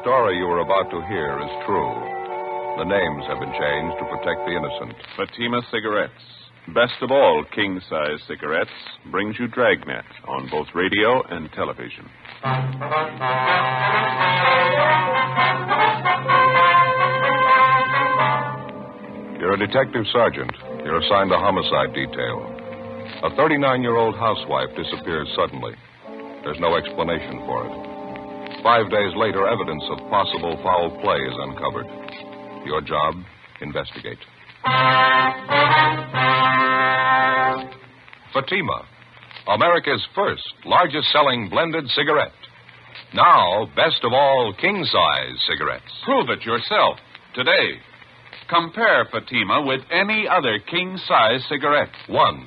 story you are about to hear is true. The names have been changed to protect the innocent. Fatima Cigarettes, best of all king-size cigarettes, brings you Dragnet on both radio and television. You're a detective sergeant. You're assigned to homicide detail. A 39-year-old housewife disappears suddenly. There's no explanation for it. 5 days later, evidence of possible foul play is uncovered. Your job, investigate. Fatima, America's first largest-selling blended cigarette. Now, best of all, king-size cigarettes. Prove it yourself today. Compare Fatima with any other king-size cigarette. 1.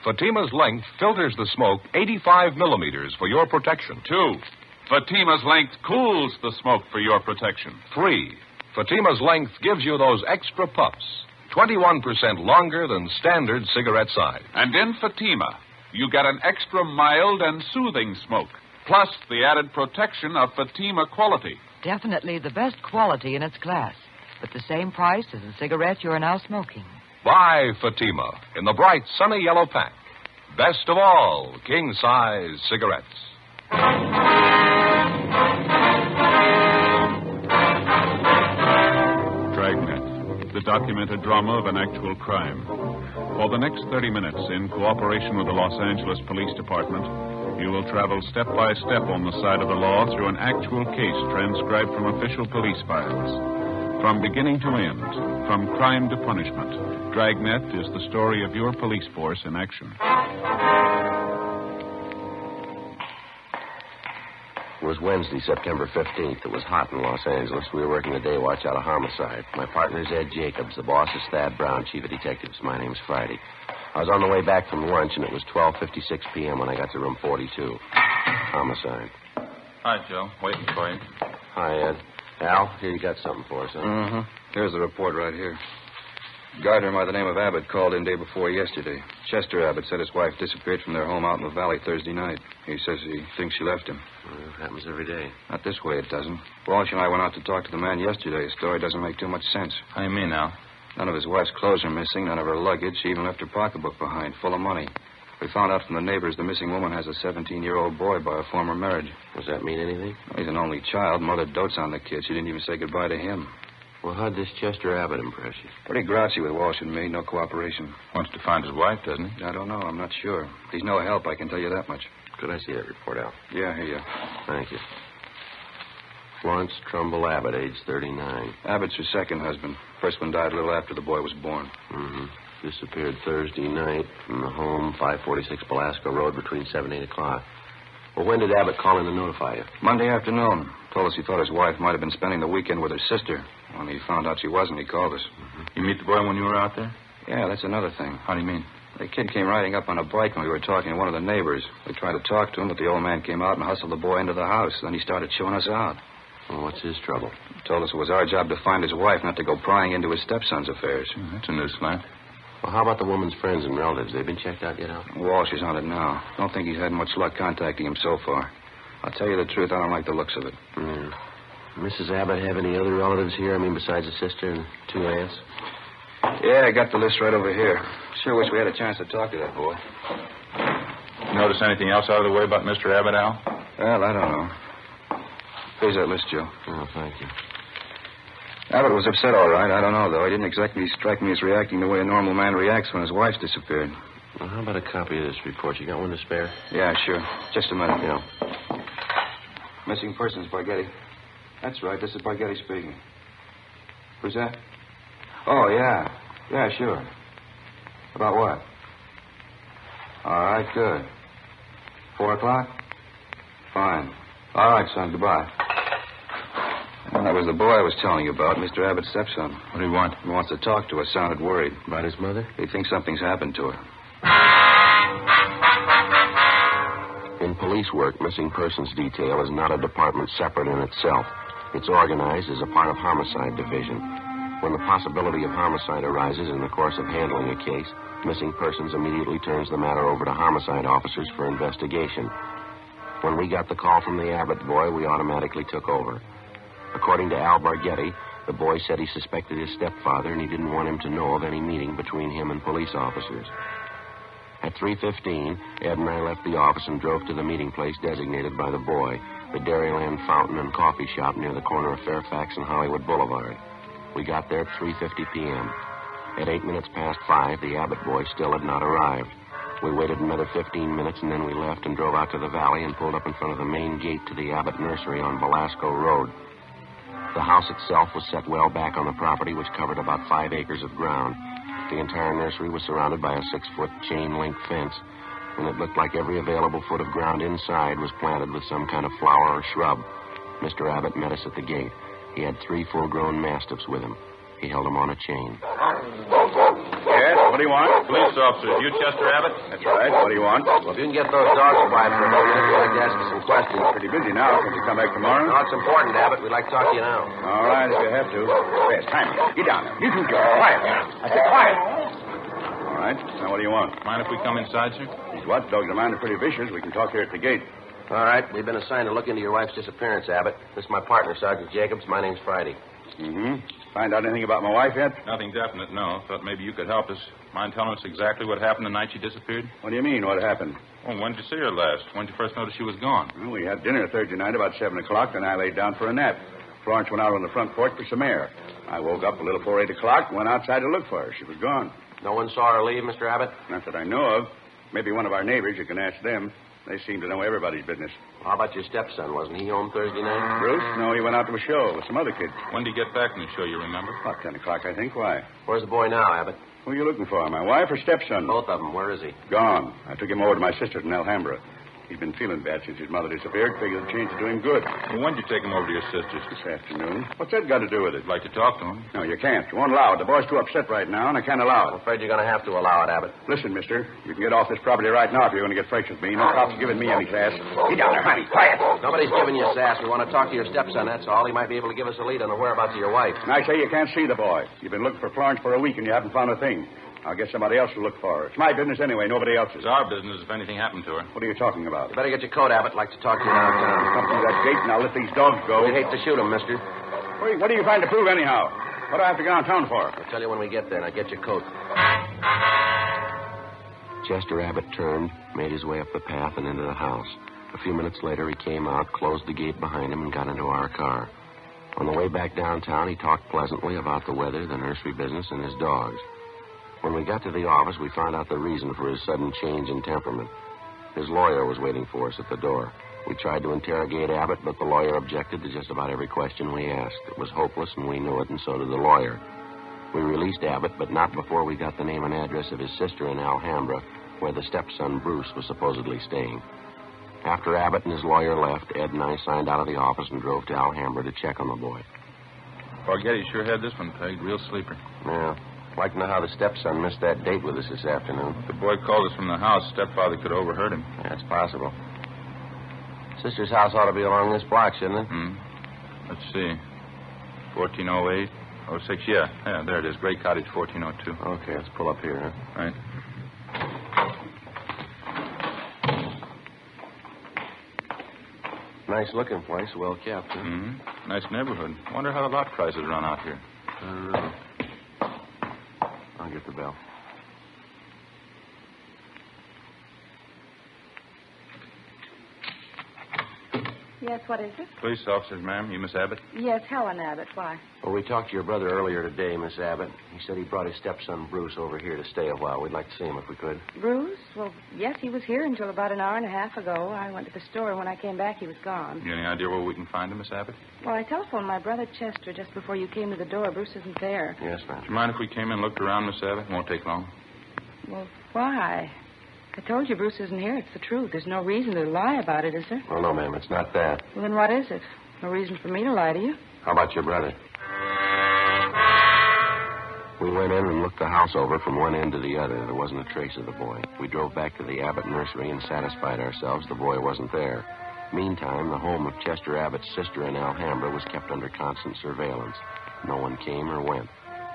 Fatima's length filters the smoke 85 millimeters for your protection. 2. Fatima's length cools the smoke for your protection. 3. Fatima's length gives you those extra puffs, 21% longer than standard cigarette size. And in Fatima, you get an extra mild and soothing smoke, plus the added protection of Fatima quality. Definitely the best quality in its class, but the same price as the cigarette you are now smoking. Buy Fatima in the bright, sunny yellow pack. Best of all, king-size cigarettes. Dragnet, the documented drama of an actual crime. For the next 30 minutes, in cooperation with the Los Angeles Police Department, you will travel step by step on the side of the law through an actual case transcribed from official police files. From beginning to end, from crime to punishment, Dragnet is the story of your police force in action. It was Wednesday, September 15th. It was hot in Los Angeles. We were working the day watch out of homicide. My partner's Ed Jacobs. The boss is Thad Brown, chief of detectives. My name's Friday. I was on the way back from lunch, and it was 12:56 p.m. when I got to room 42. Homicide. Hi, Joe. Waiting for you. Hi, Ed. Al, here you got something for us, huh? Mm-hmm. Here's the report right here. Gardener by the name of Abbott called in day before yesterday. Chester Abbott said his wife disappeared from their home out in the valley Thursday night. He says he thinks she left him. Well, it happens every day. Not this way, it doesn't. Walsh and I went out to talk to the man yesterday. His story doesn't make too much sense. How do you mean, Al? None of his wife's clothes are missing, none of her luggage. She even left her pocketbook behind, full of money. We found out from the neighbors the missing woman has a 17-year-old boy by a former marriage. Does that mean anything? He's an only child. Mother dotes on the kid. She didn't even say goodbye to him. Well, how'd this Chester Abbott impress you? Pretty grouchy with Walsh and me. No cooperation. Wants to find his wife, doesn't he? I don't know. I'm not sure. He's no help, I can tell you that much. Could I see that report, Al? Yeah, here you. Thank you. Florence Trumbull Abbott, age 39. Abbott's her second husband. First one died a little after the boy was born. Mm-hmm. Disappeared Thursday night from the home, 546 Belasco Road, between 7 and 8 o'clock. Well, when did Abbott call in to notify you? Monday afternoon. Told us he thought his wife might have been spending the weekend with her sister. When he found out she wasn't, he called us. Mm-hmm. You meet the boy when you were out there? Yeah, that's another thing. How do you mean? The kid came riding up on a bike when we were talking to one of the neighbors. We tried to talk to him, but the old man came out and hustled the boy into the house. Then he started chewing us out. Well, what's his trouble? He told us it was our job to find his wife, not to go prying into his stepson's affairs. That's a news flat. Well, how about the woman's friends and relatives? They've been checked out yet, Al? Walsh is on it now. Don't think he's had much luck contacting him so far. I'll tell you the truth, I don't like the looks of it. Mm. Mrs. Abbott have any other relatives here? I mean, besides a sister and 2 aunts? Yeah, I got the list right over here. Sure wish we had a chance to talk to that boy. Notice anything else out of the way about Mr. Abbott, Al? Well, I don't know. Here's that list, Joe. Oh, thank you. Abbott was upset, all right. I don't know, though. He didn't exactly strike me as reacting the way a normal man reacts when his wife's disappeared. Well, how about a copy of this report? You got one to spare? Yeah, sure. Just a minute. Yeah. Missing persons, Barghetti. That's right. This is Barghetti speaking. Who's that? Oh, yeah. Yeah, sure. About what? All right, good. 4 o'clock? Fine. All right, son. Goodbye. Well, that was the boy I was telling you about, Mr. Abbott's stepson. What do you want? He wants to talk to us. Sounded worried. About his mother? He thinks something's happened to her. In police work, missing persons detail is not a department separate in itself. It's organized as a part of homicide division. When the possibility of homicide arises in the course of handling a case, missing persons immediately turns the matter over to homicide officers for investigation. When we got the call from the Abbott boy, we automatically took over. According to Al Barghetti, the boy said he suspected his stepfather and he didn't want him to know of any meeting between him and police officers. At 3:15, Ed and I left the office and drove to the meeting place designated by the boy, the Dairyland Fountain and Coffee Shop near the corner of Fairfax and Hollywood Boulevard. We got there at 3:50 p.m. At 8 minutes past 5, the Abbott boy still had not arrived. We waited another 15 minutes, and then we left and drove out to the valley and pulled up in front of the main gate to the Abbott nursery on Velasco Road. The house itself was set well back on the property, which covered about 5 acres of ground. The entire nursery was surrounded by a 6-foot chain-link fence, and it looked like every available foot of ground inside was planted with some kind of flower or shrub. Mr. Abbott met us at the gate. He had 3 full-grown mastiffs with him. He held them on a chain. Yes, what do you want? Police officers. You Chester Abbott? That's right. What do you want? Well, if you can get those dogs quiet for a moment, we'd like to ask you some questions. Pretty busy now. Can you come back tomorrow? No, it's important, Abbott. We'd like to talk to you now. All right, if you have to. Yes, time. Get down there. You two, Joe. Quiet. I said quiet. All right. Now, what do you want? Mind if we come inside, sir? These watchdogs of mine are pretty vicious. We can talk here at the gate. All right. We've been assigned to look into your wife's disappearance, Abbott. This is my partner, Sergeant Jacobs. My name's Friday. Mm-hmm. Find out anything about my wife yet? Nothing definite, no. Thought maybe you could help us. Mind telling us exactly what happened the night she disappeared? What do you mean, what happened? Well, when did you see her last? When did you first notice she was gone? Well, we had dinner Thursday night about 7 o'clock, then I laid down for a nap. Florence went out on the front porch for some air. I woke up a little before 8 o'clock and went outside to look for her. She was gone. No one saw her leave, Mr. Abbott? Not that I know of. Maybe one of our neighbors. You can ask them. They seem to know everybody's business. How about your stepson? Wasn't he home Thursday night? Bruce? No, he went out to a show with some other kids. When did he get back from the show, you remember? About 10 o'clock, I think. Why? Where's the boy now, Abbott? Who are you looking for, my wife or stepson? Both of them. Where is he? Gone. I took him over to my sister's in Alhambra. He's been feeling bad since his mother disappeared. Figured the change would do him good. Well, when did you take him over to your sister's? This afternoon. What's that got to do with it? I'd like to talk to him. No, you can't. You won't allow it. The boy's too upset right now, and I can't allow I'm it. afraid you're going to have to allow it, Abbott. Listen, mister. You can get off this property right now if you're going to get fresh with me. No cops giving me any sass. Get down there, honey. Quiet. Nobody's giving you sass. We want to talk to your stepson, that's all. He might be able to give us a lead on the whereabouts of your wife. And I say you can't see the boy. You've been looking for Florence for a week, and you haven't found a thing. I'll get somebody else to look for her. It's my business anyway, nobody else's. It's our business if anything happened to her. What are you talking about? You better get your coat, Abbott. I'd like to talk to you downtown. Come through that gate, and I'll let these dogs go. We'd hate to shoot him, mister. What are you trying to prove, anyhow? What do I have to go downtown for? I'll tell you when we get there. Now get your coat. Chester Abbott turned, made his way up the path and into the house. A few minutes later, he came out, closed the gate behind him, and got into our car. On the way back downtown, he talked pleasantly about the weather, the nursery business, and his dogs. When we got to the office, we found out the reason for his sudden change in temperament. His lawyer was waiting for us at the door. We tried to interrogate Abbott, but the lawyer objected to just about every question we asked. It was hopeless, and we knew it, and so did the lawyer. We released Abbott, but not before we got the name and address of his sister in Alhambra, where the stepson, Bruce, was supposedly staying. After Abbott and his lawyer left, Ed and I signed out of the office and drove to Alhambra to check on the boy. Barghetti sure had this one pegged. Real sleeper. Yeah. I'd like to know how the stepson missed that date with us this afternoon. The boy called us from the house. Stepfather could have overheard him. That's possible. Sister's house ought to be along this block, shouldn't it? Let's see. 1408, 06. Yeah, there it is. Great Cottage, 1402. Okay, let's pull up here, huh? Right. Nice looking place, well kept. Huh? Mm-hmm. Nice neighborhood. Wonder how the lot prices run out here. I don't know. I'll get the bell. Yes, what is it? Police officers, ma'am. You Miss Abbott? Yes, Helen Abbott. Why? Well, we talked to your brother earlier today, Miss Abbott. He said he brought his stepson, Bruce, over here to stay a while. We'd like to see him if we could. Bruce? Well, yes, he was here until about an hour and a half ago. I went to the store, and when I came back, he was gone. You any idea where we can find him, Miss Abbott? Well, I telephoned my brother Chester just before you came to the door. Bruce isn't there. Yes, ma'am. Do you mind if we came in and looked around, Miss Abbott? It won't take long. Well, why? I told you Bruce isn't here. It's the truth. There's no reason to lie about it, is there? Oh, no, ma'am. It's not that. Well, then what is it? No reason for me to lie to you. How about your brother? We went in and looked the house over from one end to the other. There wasn't a trace of the boy. We drove back to the Abbott nursery and satisfied ourselves the boy wasn't there. Meantime, the home of Chester Abbott's sister in Alhambra was kept under constant surveillance. No one came or went.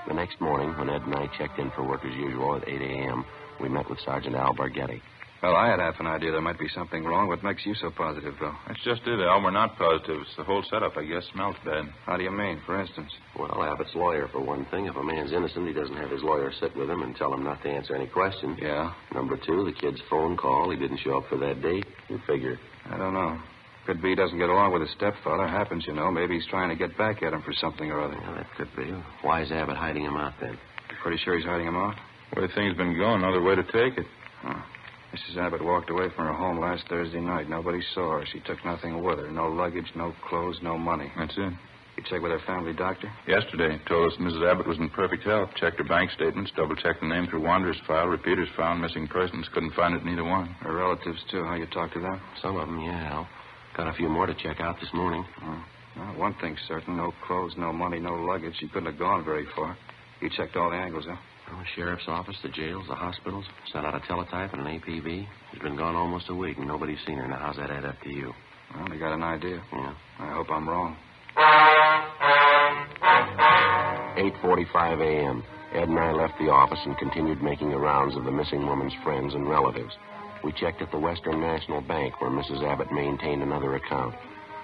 The next morning, when Ed and I checked in for work as usual at 8 a.m., we met with Sergeant Al Barghetti. Well, I had half an idea there might be something wrong. What makes you so positive, Bill? That's just it, Al. We're not positive. It's the whole setup, I guess, smells bad. How do you mean, for instance? Well, Abbott's lawyer, for one thing. If a man's innocent, he doesn't have his lawyer sit with him and tell him not to answer any questions. Yeah? Number two, the kid's phone call. He didn't show up for that date. You figure. I don't know. Could be he doesn't get along with his stepfather. Happens, you know. Maybe he's trying to get back at him for something or other. Yeah, that could be. Why is Abbott hiding him out then? Pretty sure he's hiding him out. The way things been going, no other way to take it. Huh. Mrs. Abbott walked away from her home last Thursday night. Nobody saw her. She took nothing with her. No luggage, no clothes, no money. That's it. You checked with her family doctor? Yesterday, told us Mrs. Abbott was in perfect health. Checked her bank statements, double-checked the name through Wanderer's file. Repeaters found, missing persons. Couldn't find it in either one. Her relatives, too. How you talked to them? Some of them, yeah, Al. Got a few more to check out this morning. Well, one thing's certain. No clothes, no money, no luggage. She couldn't have gone very far. You checked all the angles, huh? The sheriff's office, the jails, the hospitals. Sent out a teletype and an APB. She's been gone almost a week, and nobody's seen her. Now, how's that add up to you? Well, they got an idea. Yeah. I hope I'm wrong. 8:45 a.m. Ed and I left the office and continued making the rounds of the missing woman's friends and relatives. We checked at the Western National Bank, where Mrs. Abbott maintained another account.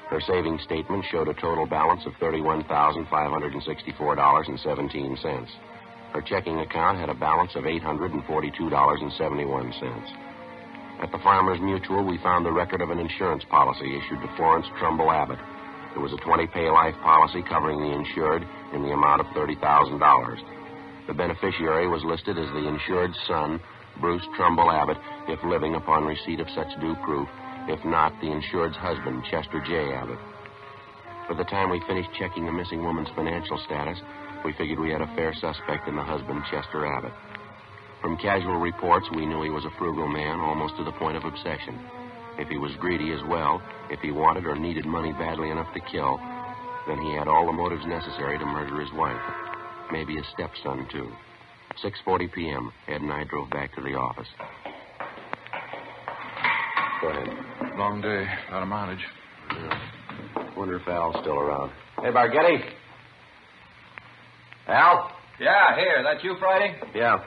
Her savings statement showed a total balance of $31,564.17. Her checking account had a balance of $842.71. At the Farmers Mutual, we found the record of an insurance policy issued to Florence Trumbull Abbott. It was a 20-pay life policy covering the insured in the amount of $30,000. The beneficiary was listed as the insured's son, Bruce Trumbull Abbott, if living upon receipt of such due proof. If not, the insured's husband, Chester J. Abbott. By the time we finished checking the missing woman's financial status, we figured we had a fair suspect in the husband, Chester Abbott. From casual reports, we knew he was a frugal man, almost to the point of obsession. If he was greedy as well, if he wanted or needed money badly enough to kill, then he had all the motives necessary to murder his wife. Maybe his stepson, too. 6:40 p.m., Ed and I drove back to the office. Go ahead. Long day, out of mileage. Yeah. Wonder if Al's still around. Hey, Bargetti. Al? Yeah, here. That you, Friday? Yeah.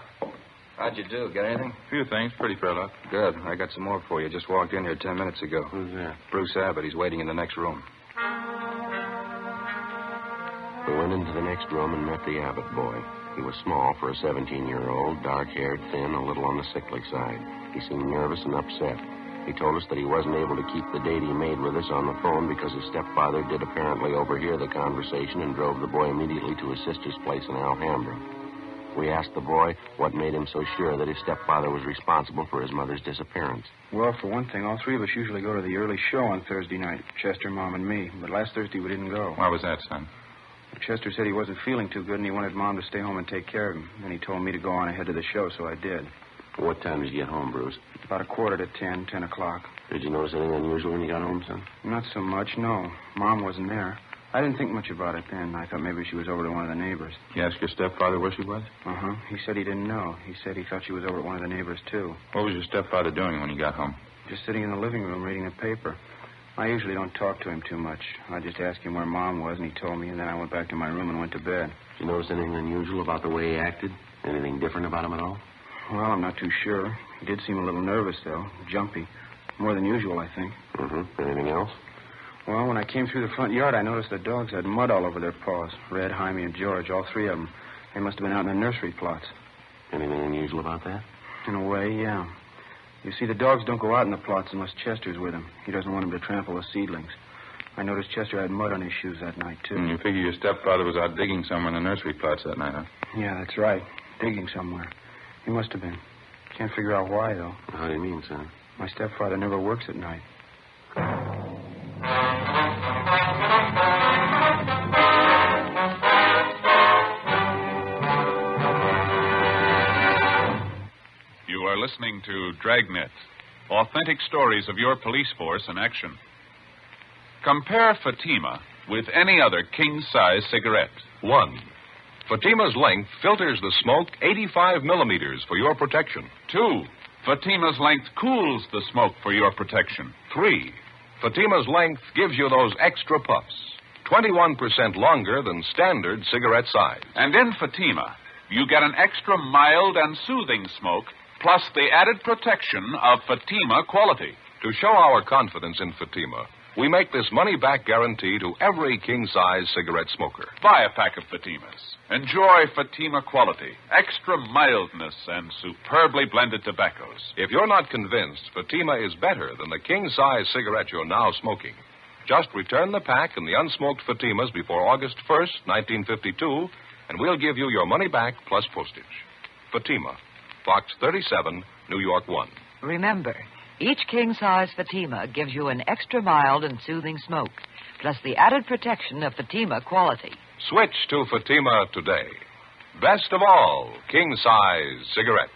How'd you do? Get anything? A few things, pretty fed up. Good. I got some more for you. Just walked in here 10 minutes ago. Who's that? Bruce Abbott. He's waiting in the next room. We went into the next room and met the Abbott boy. He was small for a 17-year-old, dark-haired, thin, a little on the sickly side. He seemed nervous and upset. He told us that he wasn't able to keep the date he made with us on the phone because his stepfather did apparently overhear the conversation and drove the boy immediately to his sister's place in Alhambra. We asked the boy what made him so sure that his stepfather was responsible for his mother's disappearance. Well, for one thing, all three of us usually go to the early show on Thursday night, Chester, Mom, and me. But last Thursday we didn't go. Why was that, son? Chester said he wasn't feeling too good and he wanted Mom to stay home and take care of him. Then he told me to go on ahead to the show, so I did. What time did you get home, Bruce? About 10:15, 10 o'clock. Did you notice anything unusual when you got home, son? Not so much, no. Mom wasn't there. I didn't think much about it then. I thought maybe she was over to one of the neighbors. You asked your stepfather where she was? Uh-huh. He said he didn't know. He said he thought she was over at one of the neighbors, too. What was your stepfather doing when you got home? Just sitting in the living room reading the paper. I usually don't talk to him too much. I just asked him where Mom was, and he told me, and then I went back to my room and went to bed. Did you notice anything unusual about the way he acted? Anything different about him at all? Well, I'm not too sure. He did seem a little nervous, though. Jumpy. More than usual, I think. Mm-hmm. Anything else? Well, when I came through the front yard, I noticed the dogs had mud all over their paws. Red, Jaime, and George, all three of them. They must have been out in the nursery plots. Anything unusual about that? In a way, yeah. You see, the dogs don't go out in the plots unless Chester's with them. He doesn't want them to trample the seedlings. I noticed Chester had mud on his shoes that night, too. And you figure your stepfather was out digging somewhere in the nursery plots that night, huh? Yeah, that's right. Digging somewhere. He must have been. Can't figure out why, though. How do you mean, son? My stepfather never works at night. You are listening to Dragnet, authentic stories of your police force in action. Compare Fatima with any other king-size cigarette. 1. Fatima's length filters the smoke 85 millimeters for your protection. 2. Fatima's length cools the smoke for your protection. 3. Fatima's length gives you those extra puffs, 21% longer than standard cigarette size. And in Fatima, you get an extra mild and soothing smoke plus the added protection of Fatima quality. To show our confidence in Fatima, we make this money-back guarantee to every king-size cigarette smoker. Buy a pack of Fatimas. Enjoy Fatima quality, extra mildness, and superbly blended tobaccos. If you're not convinced Fatima is better than the king-size cigarette you're now smoking, just return the pack and the unsmoked Fatimas before August 1st, 1952, and we'll give you your money back plus postage. Fatima, Box 37, New York 1. Remember, each king-size Fatima gives you an extra mild and soothing smoke, plus the added protection of Fatima quality. Switch to Fatima today. Best of all, king-size cigarettes.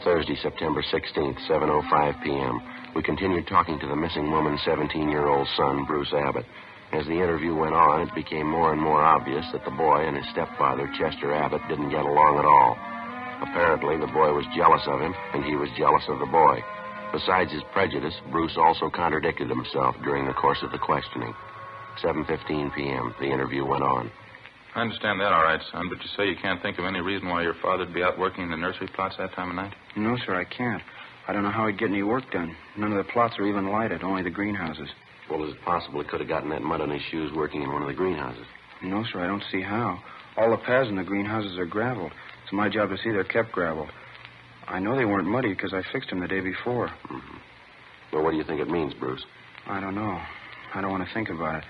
Thursday, September 16th, 7:05 p.m. We continued talking to the missing woman's 17-year-old son, Bruce Abbott. As the interview went on, it became more and more obvious that the boy and his stepfather, Chester Abbott, didn't get along at all. Apparently, the boy was jealous of him, and he was jealous of the boy. Besides his prejudice, Bruce also contradicted himself during the course of the questioning. 7:15 p.m., the interview went on. I understand that all right, son, but you say you can't think of any reason why your father'd be out working in the nursery plots that time of night? No, sir, I can't. I don't know how he'd get any work done. None of the plots are even lighted, only the greenhouses. Well, is it possible he could have gotten that mud on his shoes working in one of the greenhouses? No, sir, I don't see how. All the paths in the greenhouses are graveled. It's my job to see they're kept graveled. I know they weren't muddy because I fixed them the day before. Mm-hmm. Well, what do you think it means, Bruce? I don't know. I don't want to think about it.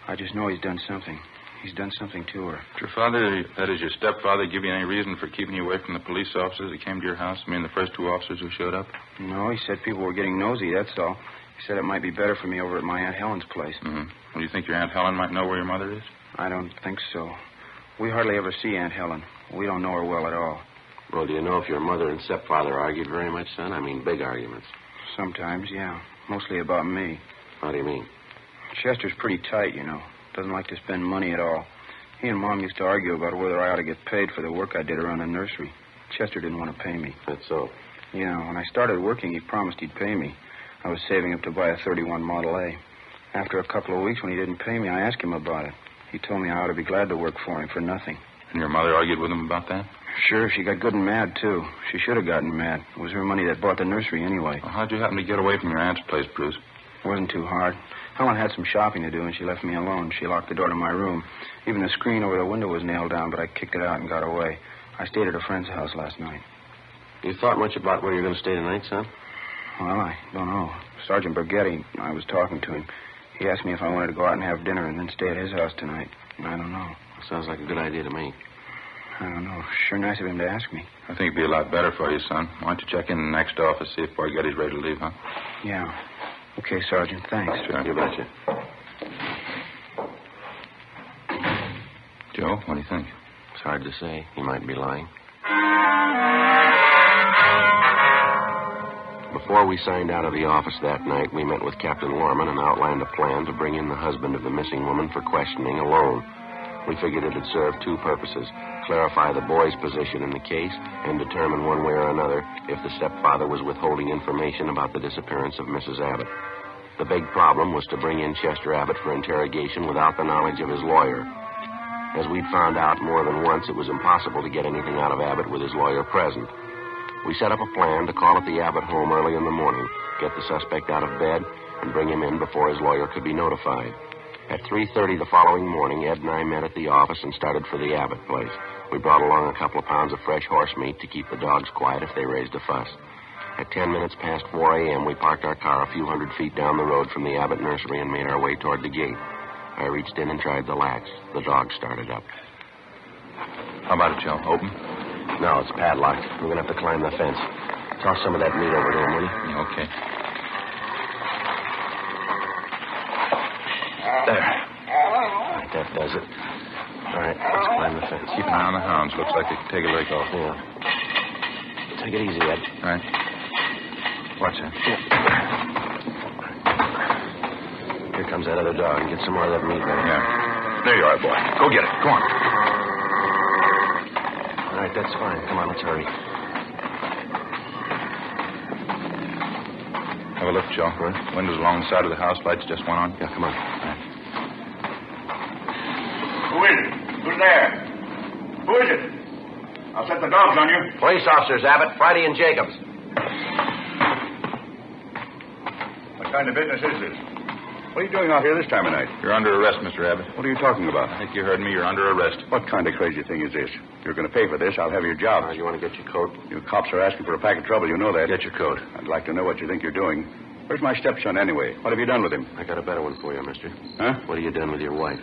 I just know he's done something. He's done something to her. Did your father, that is your stepfather, give you any reason for keeping you away from the police officers that came to your house? I mean, the first two officers who showed up? No, he said people were getting nosy, that's all. He said it might be better for me over at my Aunt Helen's place. Mm-hmm. Well, do you think your Aunt Helen might know where your mother is? I don't think so. We hardly ever see Aunt Helen. We don't know her well at all. Well, do you know if your mother and stepfather argued very much, son? I mean, big arguments. Sometimes, yeah. Mostly about me. How do you mean? Chester's pretty tight, you know. Doesn't like to spend money at all. He and Mom used to argue about whether I ought to get paid for the work I did around the nursery. Chester didn't want to pay me. That's so? Yeah, when I started working, he promised he'd pay me. I was saving up to buy a 31 Model A. After a couple of weeks, when he didn't pay me, I asked him about it. He told me I ought to be glad to work for him for nothing. And your mother argued with him about that? Sure, she got good and mad, too. She should have gotten mad. It was her money that bought the nursery anyway. Well, how'd you happen to get away from your aunt's place, Bruce? It wasn't too hard. Helen had some shopping to do, and she left me alone. She locked the door to my room. Even the screen over the window was nailed down, but I kicked it out and got away. I stayed at a friend's house last night. You thought much about where you're going to stay tonight, son? Well, I don't know. Sergeant Borghetti, I was talking to him. He asked me if I wanted to go out and have dinner and then stay at his house tonight. I don't know. Sounds like a good idea to me. I don't know. Sure nice of him to ask me. I think it'd be a lot better for you, son. Why don't you check in the next office, see if Borghetti's ready to leave, huh? Yeah. Okay, Sergeant, thanks. Sure. You betcha. Joe, what do you think? It's hard to say. He might be lying. Before we signed out of the office that night, we met with Captain Lorman and outlined a plan to bring in the husband of the missing woman for questioning alone. We figured it'd serve two purposes: clarify the boy's position in the case and determine one way or another if the stepfather was withholding information about the disappearance of Mrs. Abbott. The big problem was to bring in Chester Abbott for interrogation without the knowledge of his lawyer. As we'd found out more than once, it was impossible to get anything out of Abbott with his lawyer present. We set up a plan to call at the Abbott home early in the morning, get the suspect out of bed, and bring him in before his lawyer could be notified. At 3:30 the following morning, Ed and I met at the office and started for the Abbott place. We brought along a couple of pounds of fresh horse meat to keep the dogs quiet if they raised a fuss. At 10 minutes past 4 a.m., we parked our car a few hundred feet down the road from the Abbott nursery and made our way toward the gate. I reached in and tried the latch. The dog started up. How about it, Joe? Open? No, it's padlocked. We're going to have to climb the fence. Toss some of that meat over to him, will you? Yeah, okay. There. All right, that does it. All right, let's climb the fence. Keep an eye on the hounds. Looks like they can take a leg off. Yeah. Take it easy, Ed. All right. Watch that. Here comes that other dog. Get some more of that meat ready. Yeah. There you are, boy. Go get it. Go on. All right, that's fine. Come on, let's hurry. Have a look, Joe. Windows along the side of the house. Lights just went on. Yeah, come on. All right. is it? Who's there? Who is it? I'll set the dogs on you. Police officers, Abbott. Friday and Jacobs. What kind of business is this? What are you doing out here this time of night? You're under arrest, Mr. Abbott. What are you talking about? I think you heard me. You're under arrest. What kind of crazy thing is this? You're going to pay for this. I'll have your job. You want to get your coat? You cops are asking for a pack of trouble. You know that. Get your coat. I'd like to know what you think you're doing. Where's my stepson, anyway? What have you done with him? I got a better one for you, mister. Huh? What have you done with your wife?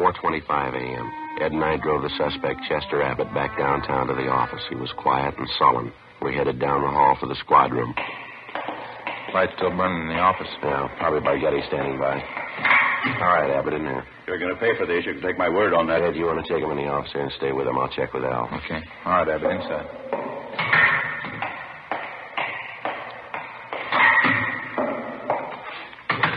4:25 a.m. Ed and I drove the suspect, Chester Abbott, back downtown to the office. He was quiet and sullen. We headed down the hall for the squad room. Light still burning in the office. Yeah, probably Bargetti standing by. All right, Abbott, in there. If you're going to pay for this, you can take my word on that. Ed, you want to take him in the office here and stay with him? I'll check with Al. Okay. All right, Abbott, inside.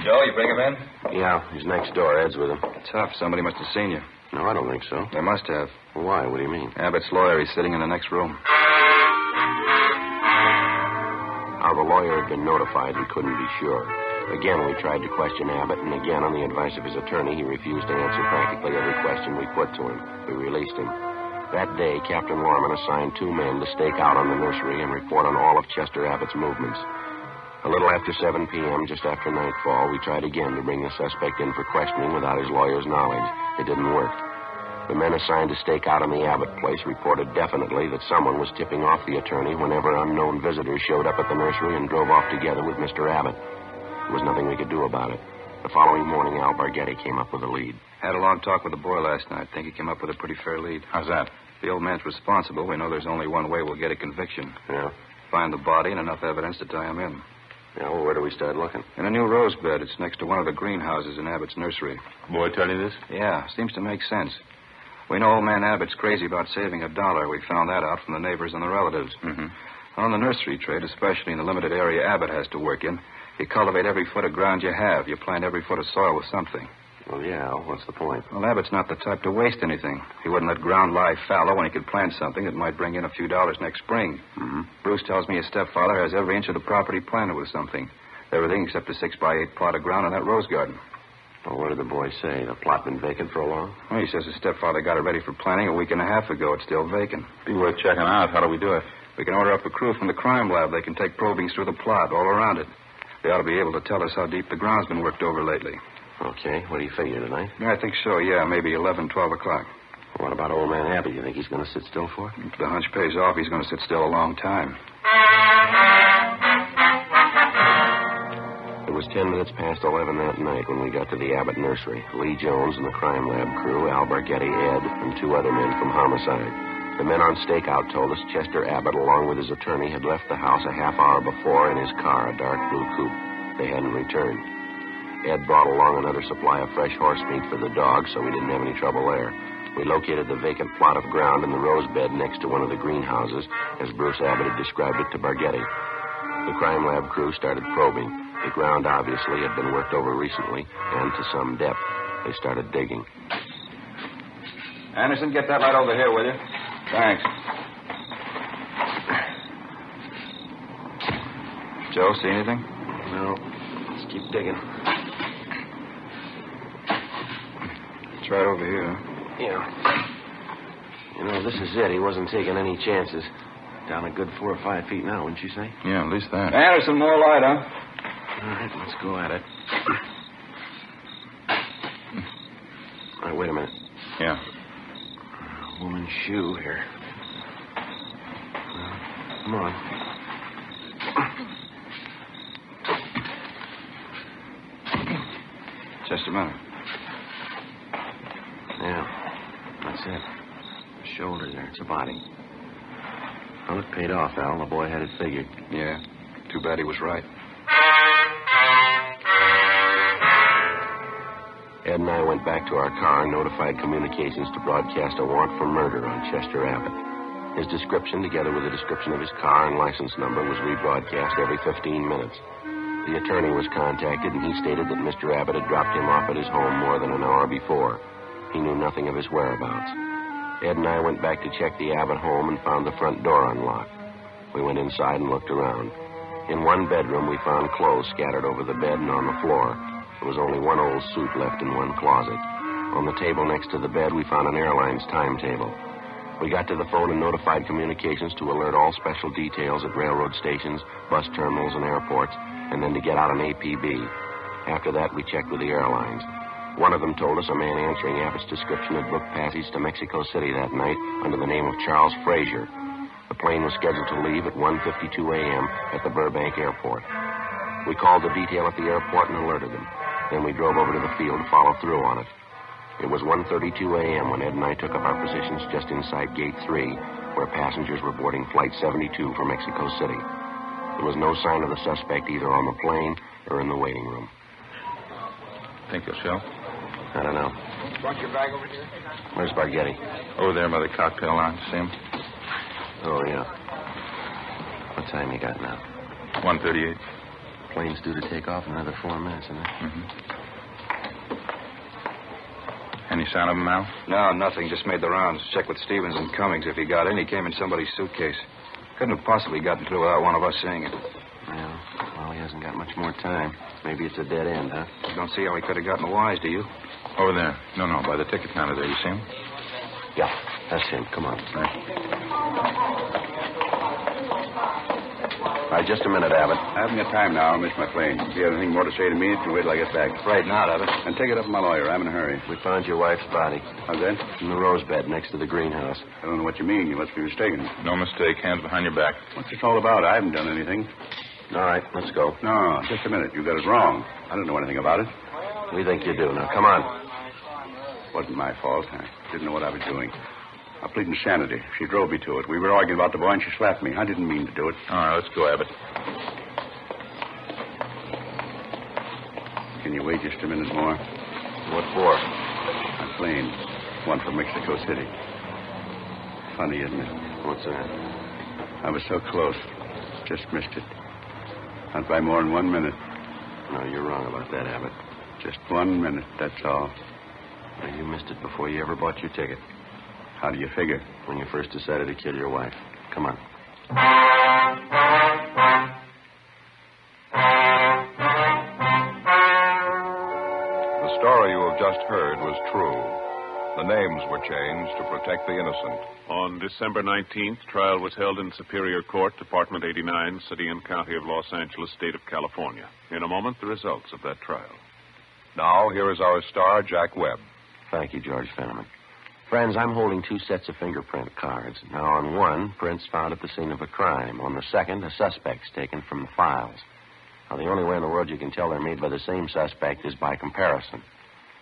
Joe, you bring him in? Yeah, he's next door. Ed's with him. Tough. Somebody must have seen you. No, I don't think so. They must have. Well, why? What do you mean? Abbott's lawyer. He's sitting in the next room. How the lawyer had been notified, we couldn't be sure. Again, we tried to question Abbott, and again, on the advice of his attorney, he refused to answer practically every question we put to him. We released him. That day, Captain Lorman assigned 2 men to stake out on the nursery and report on all of Chester Abbott's movements. A little after 7 p.m., just after nightfall, we tried again to bring the suspect in for questioning without his lawyer's knowledge. It didn't work. The men assigned to stake out on the Abbott place reported definitely that someone was tipping off the attorney whenever unknown visitors showed up at the nursery and drove off together with Mr. Abbott. There was nothing we could do about it. The following morning, Al Bargetti came up with a lead. Had a long talk with the boy last night. Think he came up with a pretty fair lead. How's that? The old man's responsible. We know there's only one way we'll get a conviction. Yeah? Find the body and enough evidence to tie him in. Yeah, well, where do we start looking? In a new rose bed. It's next to one of the greenhouses in Abbott's nursery. Boy tell you this? Yeah, seems to make sense. We know old man Abbott's crazy about saving $1. We found that out from the neighbors and the relatives. Mm-hmm. On the nursery trade, especially in the limited area Abbott has to work in, you cultivate every foot of ground you have. You plant every foot of soil with something. Well, yeah, what's the point? Well, Abbott's not the type to waste anything. He wouldn't let ground lie fallow when he could plant something that might bring in a few dollars next spring. Mm-hmm. Bruce tells me his stepfather has every inch of the property planted with something. Everything except a 6x8 plot of ground in that rose garden. Well, what did the boy say? The plot been vacant for a long? Well, he says his stepfather got it ready for planting a week and a half ago. It's still vacant. Be worth checking out. How do we do it? We can order up a crew from the crime lab. They can take probings through the plot all around it. They ought to be able to tell us how deep the ground's been worked over lately. Okay. What do you figure, tonight? I think so, yeah. Maybe 11, 12 o'clock. What about old man Abbott? You think he's going to sit still for it? If the hunch pays off, he's going to sit still a long time. It was 10 minutes past 11 that night when we got to the Abbott nursery. Lee Jones and the crime lab crew, Al Bargetti, Ed, and 2 other men from homicide. The men on stakeout told us Chester Abbott, along with his attorney, had left the house a half hour before in his car, a dark blue coupe. They hadn't returned. Ed brought along another supply of fresh horse meat for the dogs, so we didn't have any trouble there. We located the vacant plot of ground in the rose bed next to one of the greenhouses, as Bruce Abbott had described it to Bargetti. The crime lab crew started probing. The ground obviously had been worked over recently, and to some depth. They started digging. Anderson, get that light over here, will you? Thanks. Joe, see anything? No. Let's keep digging. It's right over here. Yeah. You know, this is it. He wasn't taking any chances. Down a good 4 or 5 feet now, wouldn't you say? Yeah, at least that. Anderson, more light, huh? All right, let's go at it. All right, wait a minute. Yeah. Woman's shoe here. Come on. Just a minute. Yeah, that's it. The shoulder there. It's a body. Well, it paid off, Al. The boy had it figured. Yeah. Too bad he was right. Ed and I went back to our car and notified communications to broadcast a warrant for murder on Chester Abbott. His description, together with a description of his car and license number, was rebroadcast every 15 minutes. The attorney was contacted, and he stated that Mr. Abbott had dropped him off at his home more than an hour before. He knew nothing of his whereabouts. Ed and I went back to check the Abbott home and found the front door unlocked. We went inside and looked around. In one bedroom, we found clothes scattered over the bed and on the floor. There was only one old suit left in one closet. On the table next to the bed, we found an airline's timetable. We got to the phone and notified communications to alert all special details at railroad stations, bus terminals, and airports, and then to get out an APB. After that, we checked with the airlines. One of them told us a man answering Abbott's description had booked passage to Mexico City that night under the name of Charles Frazier. The plane was scheduled to leave at 1:52 a.m. at the Burbank Airport. We called the detail at the airport and alerted them. Then we drove over to the field to follow through on it. It was 1:32 a.m. when Ed and I took up our positions just inside Gate 3, where passengers were boarding Flight 72 for Mexico City. There was no sign of the suspect either on the plane or in the waiting room. Think you'll show? I don't know. Brought your bag over here? Where's Bargetti? Over there by the cocktail lounge. See him? Oh, yeah. What time you got now? 1:38. Plane's due to take off in another 4 minutes, isn't it? Mm-hmm. Any sign of him, Al? No, nothing. Just made the rounds. Checked with Stevens and Cummings. If he got in, he came in somebody's suitcase. Couldn't have possibly gotten through without one of us seeing it. Yeah. Well, he hasn't got much more time. Maybe it's a dead end, huh? You don't see how he could have gotten wise, do you? Over there. No, by the ticket counter there. You see him? Yeah, that's him. Come on. All right, just a minute, Abbott. I haven't got time now. I'll miss my plane. If you have anything more to say to me, you can wait till I get back. Right now, Abbott. And take it up with my lawyer. I'm in a hurry. We found your wife's body How's that? in the rose bed next to the greenhouse. I don't know what you mean. You must be mistaken. No mistake. Hands behind your back. What's this all about? I haven't done anything. All right, let's go. No, just a minute. You got it wrong. I don't know anything about it. We think you do. Now, come on. Wasn't my fault. I didn't know what I was doing. I plead insanity. She drove me to it. We were arguing about the boy, and she slapped me. I didn't mean to do it. All right, let's go, Abbott. Can you wait just a minute more? What for? My plane. One for Mexico City. Funny, isn't it? What's that? I was so close. Just missed it. Not by more than 1 minute. No, you're wrong about that, Abbott. Just 1 minute, that's all. Well, you missed it before you ever bought your ticket. How do you figure? When you first decided to kill your wife. Come on. The story you have just heard was true. The names were changed to protect the innocent. On December 19th, trial was held in Superior Court, Department 89, City and County of Los Angeles, State of California. In a moment, the results of that trial. Now, here is our star, Jack Webb. Thank you, George Fenneman. Friends, I'm holding 2 sets of fingerprint cards. Now, on one, prints found at the scene of a crime. On the second, a suspect's taken from the files. Now, the only way in the world you can tell they're made by the same suspect is by comparison.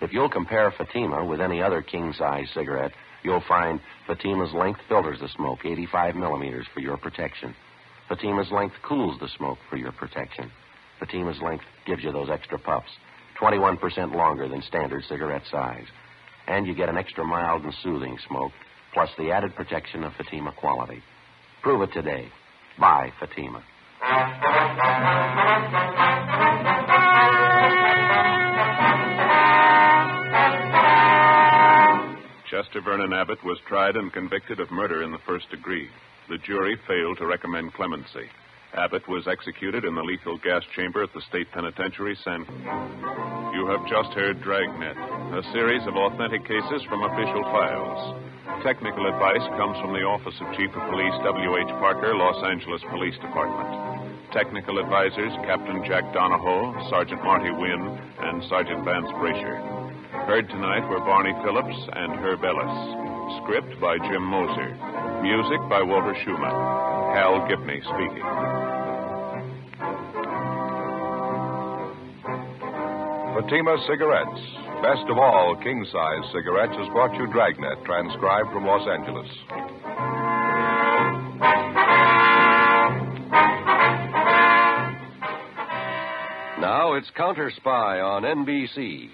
If you'll compare Fatima with any other king-size cigarette, you'll find Fatima's length filters the smoke, 85 millimeters, for your protection. Fatima's length cools the smoke for your protection. Fatima's length gives you those extra puffs, 21% longer than standard cigarette size. And you get an extra mild and soothing smoke, plus the added protection of Fatima quality. Prove it today. Buy Fatima. Chester Vernon Abbott was tried and convicted of murder in the first degree. The jury failed to recommend clemency. Abbott was executed in the lethal gas chamber at the State Penitentiary, San... You have just heard Dragnet, a series of authentic cases from official files. Technical advice comes from the Office of Chief of Police W.H. Parker, Los Angeles Police Department. Technical advisors Captain Jack Donahoe, Sergeant Marty Wynn, and Sergeant Vance Brasher. Heard tonight were Barney Phillips and Herb Ellis. Script by Jim Moser. Music by Walter Schumann. Hal Gibney speaking. Fatima Cigarettes. Best of all king-size cigarettes has brought you Dragnet, transcribed from Los Angeles. Now it's Counter Spy on NBC.